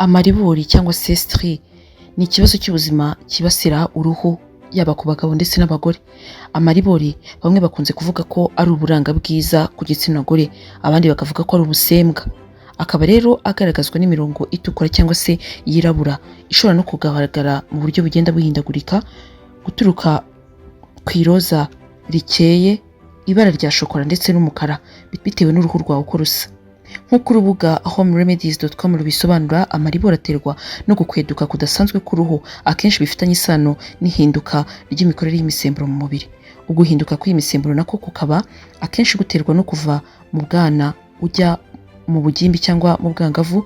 Amaribori cyangwa se stri ni ikibazo cy'ubuzima kibasira uruhu yaba ku bagabo ndetse n'abagore. Amaribori bamwe bakunze kuvuga ko ari uburanga bwiza ku gitsina gore, abandi bakavuga ko ari ubusembwa. Akaba rero agaragazwa n'imirongo itukura cyangwa se yirabura ishobora no kugaragara mu buryo bugenda buhindagurika, guturuka ku iroza rikeye, ibara rya shokora ndetse n'umukara bitewe n'uruhu rwawe uko rusa. Nk'uko urubuga homeremedies.com rubisobanura, amaribori aterwa no gukweduka kudasanzwe k'uruhu, akenshi bifitanye isano n'ihinduka ry'imikorere y'imisemburo mu mubiri. Uguhinduka kw'iyi misemburo nako kukaba akenshi guterwa no kuva mu bwana ujya mu bugimbi cyangwa mu bwangavu,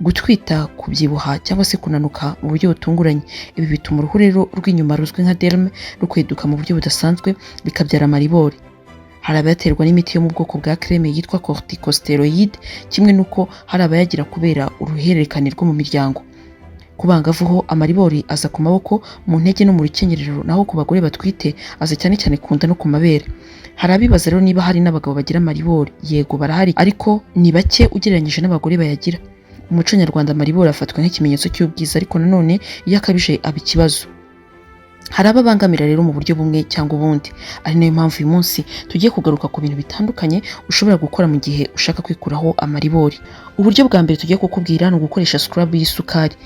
gutwita, kubyibuha cyangwa se kunanuka mu buryo butunguranye. Ibi bituma uruhu rero rw'inyuma ruzwi nka derme rukweduka mu buryo budasanzwe, bikabyara amaribori. Hari abayaterwa n'imiti yo mu bwoko bwa creme yitwa corticosteroid, kimwe nuko hari abayagira kubera uruhererekane rwo mu miryango. Ku bangavu ho amaribori aza ku maboko, mu ntege no mu rukenyerero, naho ku bagore batwite aza cyane cyane ku nda no ku mabere. Hari abibaza rero niba hari n'abagabo bagira amaribori. Yego barahari, ariko ni bake ugereranyije n'abagore bayagira. Mu muco nyarwanda amaribori afatwa nk'ikimenyetso cy'ubwiza, ariko nanone iyo akabije aba ikibazo. Hari ababangamira rero mu buryo bumwe cyangwa ubundi. Ari nayo mpamvu uyu munsi tugiye kugaruka ku bintu bitandukanye ushobora gukora mu gihe ushaka kwikuraho amaribori. Uburyo bwa mbere tugiye kukubwira ni ugukoresha scrub y'isukari.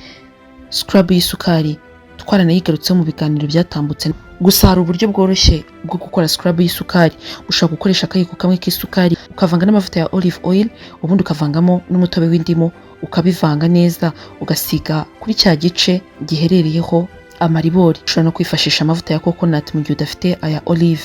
Scrub y'isukari twaranayigarutseho mu biganiro byatambutse. Gusa hari uburyo bworoshye bwo gukora scrub y'isukari. Ushobora gukoresha akayiko kamwe k'isukari ukavanga n'amavuta ya olive oil, ubundi ukavangamo n'umutobe w'indimu, ukabivanga neza ugasiga kuri cya gice giherereyeho amaribori. Ushobora no kwifashisha amavuta ya coconut mu gihe udafite aya olive.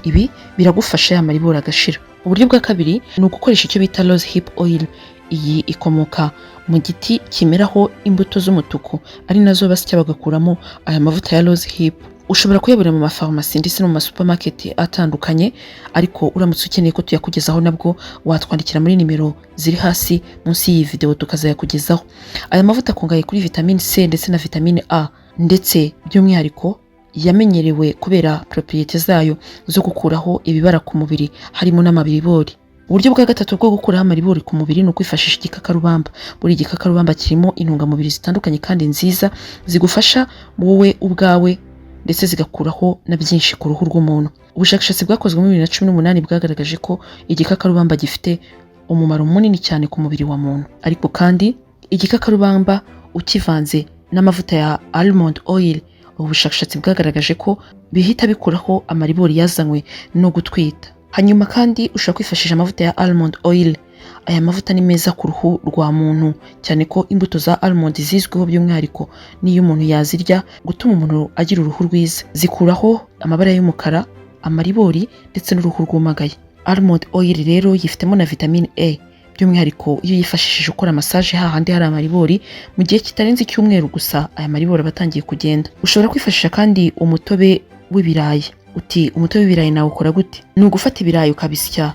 Ibi biragufasha ya maribori agashira. Uburyo bwa kabiri ni ugukoresha icyo bita rose hip oil. Iyi ikomoka mu giti kimeraho imbuto z'umutuku, ari nazo basya bagakuramo aya mavuta ya rose hip. Ushobora kuyabura mu mafarumasi ndetse no mu masupermarket atandukanye, ariko uramutse ukeneye ko tuyakugezaho nabwo watwandikira muri nimero ziri hasi munsi y'iyi video tukazayakugezaho. Aya mavuta akungahaye kuri vitamine C ndetse na vitamine A, ndetse by'umwihariko yamenyerewe kubera propriete zayo zo gukuraho ibibara ku mubiri harimo n'amaribori. Uburyo bwa gatatu bwo gukuraho amaribori ku mubiri ni ukwifashisha igikakarubamba. Buri gikakarubamba kirimo intungamubiri zitandukanye kandi nziza zigufasha wowe ubwawe, ndetse zigakuraho na byinshi ku ruhu rw'umuntu. Ubushakashatsi bwakozwe muri 2018 bwagaragaje ko igikakarubamba gifite umumaro munini cyane ku mubiri wa muntu. Ariko kandi igikakarubamba ukivanze n'amavuta ya almond oil, ubushakashatsi bwagaragaje ko bihita bikuraho amaribori yazanywe no gutwita. Hanyuma kandi ushobora kwifashisha amavuta ya almond oil. Aya mavuta ni meza ku ruhu rwa muntu, cyane ko imbuto za almond zizwiho by'umwihariko n'iyo umuntu yazirya gutuma umuntu agira uruhu rwiza. Zikuraho amabara y'umukara, amaribori ndetse n'uruhu rwumagaye. Almond oil rero yifitemo na vitamine A, by'umwihariko iyo yifashishije ukora massage hahandi hari amaribori, mu gihe kitarenze icyumweru gusa aya maribori aba atangiye kugenda. Ushobora kwifashisha kandi umutobe w'ibirayi. Uti umutobe w'ibirayi nawe ukora gute? Ni ugufata ibirayi ukabisya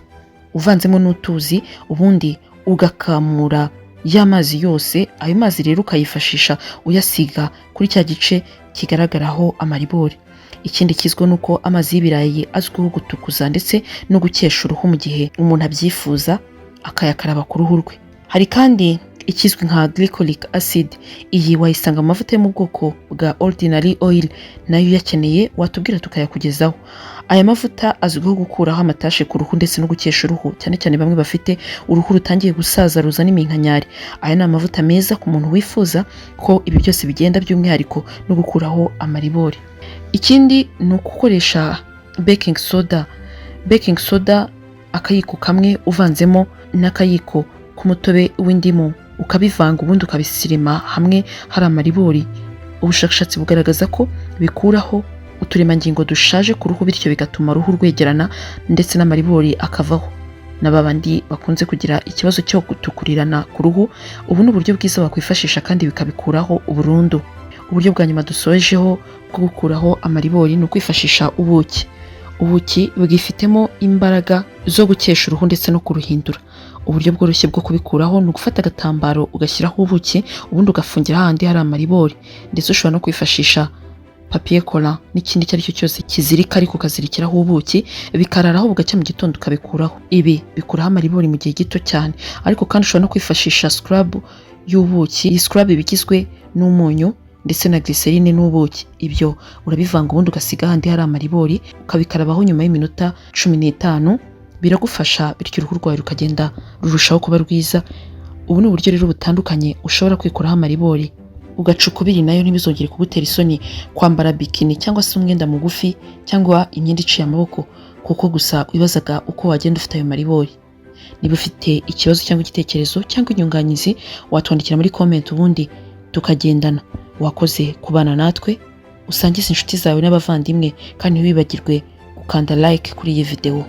uvanzemo n'utuzi, ubundi ugakamura ya mazi yose. Ayo mazi rero ukayifashisha uyasiga kuri cya gice kigaragaraho amaribori. Ikindi kizwe nuko amazi y'ibirayi azwiho gutukuza ndetse no gukesha uruhu mu gihe umuntu abyifuza akayakaraba ku ruhu rwe. Hari kandi ikizwi nka glycolic acid. Iyi wayisanga mu mavuta yo mu bwoko bwa ordinary oil, nayo uyakeneye watubwira tukayakugezaho. Aya mavuta azwiho gukuraho amatashe ku ruhu ndetse no gukesha uruhu, cyane cyane bamwe bafite uruhu rutangiye gusaza ruzana iminkanyari. Aya ni amavuta meza ku muntu wifuza ko ibi byose bigenda, by'umwihariko no gukuraho amaribori. Ikindi ni ugukoresha baking soda. Baking soda akayiko kamwe uvanzemo n'akayiko k'umutobe w'indimu, ukabivanga ubundi ukabisirima hamwe hari amaribori. Ubushakashatsi bugaragaza ko bikuraho uturemangingo dushaje ku ruhu, bityo bigatuma uruhu rwegerana ndetse n'amaribori akavaho. N'abandi bakunze kugira ikibazo cyo gutukurirana ku ruhu, ubu ni uburyo bwiza wakwifashisha kandi bikabikuraho burundu. Uburyo bwa nyuma dusojeho bwo gukuraho amaribori ni ukwifashisha ubuki. Ubuki bwifitemo imbaraga zo gukesha uruhu ndetse no kuruhindura. Uburyo bworoshye bwo kubikuraho ni ugufata agatambaro ugashyiraho ubuki, ubundi ugafungira hahandi hari amaribori. Ndetse ushobora no kwifashisha papier collant n'ikindi icyo ari cyo cyose kizirika, ariko ukazirikiraho ubuki bikararaho bugacya mu gitondo ukabikuraho. Ibi bikuraho amaribori mu gihe gito cyane. Ariko kandi ushobora no kwifashisha scrub y'ubuki. Iyi scrub bigizwe n'umunyu ndetse na glycerine n'ubuki. Ibyo urabivanga ubundi ugasiga handi hari amaribori ukabikarabaho nyuma y'iminota 15. Biragufasha bityo uruhu rwawe rukagenda rurushaho kuba rwiza. Ubu ni uburyo rero butandukanye ushobora kwikuraho amaribori ugaca ukubiri nayo ntibizongere kugutera isoni kwambara bikini cyangwa se umwenda mugufi cyangwa imyenda iciye amaboko kuko gusa wibazaga uko wagenda ufite ayo maribori. Niba ufite ikibazo cyangwa igitekerezo cyangwa inyunganizi watwandikira muri comment ubundi tukagendana. Wakoze kubana natwe, usangize inshuti zawe n'abavandimwe kandi ntiwibagirwe gukanda like kuri iyi video.